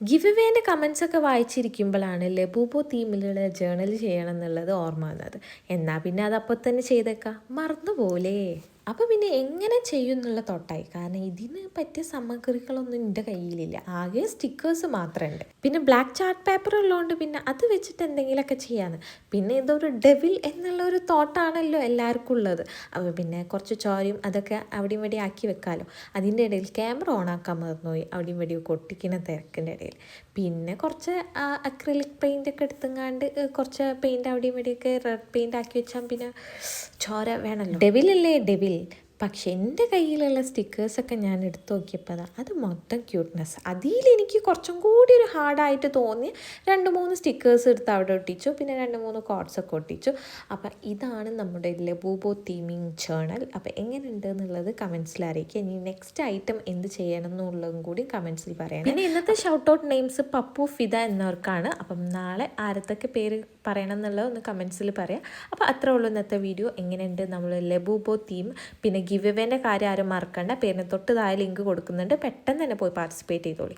Give അവേൻ്റെ കമൻസൊക്കെ വായിച്ചിരിക്കുമ്പോഴാണ് ലബൂബോ തീമിലുള്ള journal ചെയ്യണം എന്നുള്ളത് ഓർമ്മ വന്നത്. എന്നാൽ പിന്നെ അതപ്പോൾ തന്നെ ചെയ്തേക്കാം, മറന്നുപോലെ. അപ്പോൾ പിന്നെ എങ്ങനെ ചെയ്യും എന്നുള്ള തൊട്ടായി. കാരണം ഇതിന് പറ്റിയ സാമഗ്രികളൊന്നും എൻ്റെ കയ്യിലില്ല, ആകെ സ്റ്റിക്കേഴ്സ് മാത്രമുണ്ട്. പിന്നെ ബ്ലാക്ക് ചാർട്ട് പേപ്പർ ഉള്ളതുകൊണ്ട് പിന്നെ അത് വെച്ചിട്ട് എന്തെങ്കിലുമൊക്കെ ചെയ്യാന്ന്. പിന്നെ ഇതൊരു ഡെവിൽ എന്നുള്ള ഒരു തോട്ടാണല്ലോ എല്ലാവർക്കും ഉള്ളത്. അപ്പോൾ പിന്നെ കുറച്ച് ചോരയും അതൊക്കെ അവിടെയും ഇവിടെ ആക്കി വെക്കാമല്ലോ. അതിൻ്റെ ഇടയിൽ ക്യാമറ ഓൺ ആക്കാൻ മറന്നുപോയി, അവിടെയും ഇവിടെയൊക്കെ ഒട്ടിക്കുന്ന തിരക്കിൻ്റെ ഇടയിൽ. പിന്നെ കുറച്ച് അക്രിലിക് പെയിൻ്റ് ഒക്കെ എടുത്തുങ്ങാണ്ട് കുറച്ച് പെയിൻറ്റ് അവിടെയും ഇവിടെയൊക്കെ റെഡ് പെയിൻ്റ് ആക്കി വെച്ചാൽ പിന്നെ ചോര വേണമല്ലോ. ഡെവിലല്ലേ ഡെവിൽ. പക്ഷെ എൻ്റെ കയ്യിലുള്ള സ്റ്റിക്കേഴ്സൊക്കെ ഞാൻ എടുത്തു നോക്കിയപ്പോൾ അത് മൊത്തം ക്യൂട്ട്നെസ്. അതിലെനിക്ക് കുറച്ചും കൂടി ഒരു ഹാർഡായിട്ട് തോന്നി 2-3 സ്റ്റിക്കേഴ്സ് എടുത്ത് അവിടെ ഒട്ടിച്ചു. പിന്നെ 2-3 കോഡ്സൊക്കെ ഒട്ടിച്ചു. അപ്പം ഇതാണ് നമ്മുടെ ലബൂബോ തീമിങ് ജേണൽ. അപ്പം എങ്ങനെയുണ്ട് എന്നുള്ളത് കമൻസിൽ അറിയിക്കുക. ഇനി നെക്സ്റ്റ് ഐറ്റം എന്ത് ചെയ്യണം എന്നുള്ളതും കൂടി കമൻസിൽ പറയണം. പിന്നെ ഇന്നത്തെ shout out names Pappu Fida എന്നവർക്കാണ്. അപ്പം നാളെ ആരത്തൊക്കെ പേര് പറയണം എന്നുള്ളത് ഒന്ന് കമൻസിൽ പറയാം. അപ്പോൾ അത്രേ ഉള്ളൂ ഇന്നത്തെ വീഡിയോ. എങ്ങനെയുണ്ട് നമ്മൾ ലബൂബോ തീം. പിന്നെ ഗിവ് അവേൻ്റെ കാര്യം ആരും മറക്കണ്ട. പേരിന് തൊട്ട് താഴെ ലിങ്ക് കൊടുക്കുന്നുണ്ട്, പെട്ടെന്ന് തന്നെ പോയി പാർട്ടിസിപ്പേറ്റ് ചെയ്തോളി.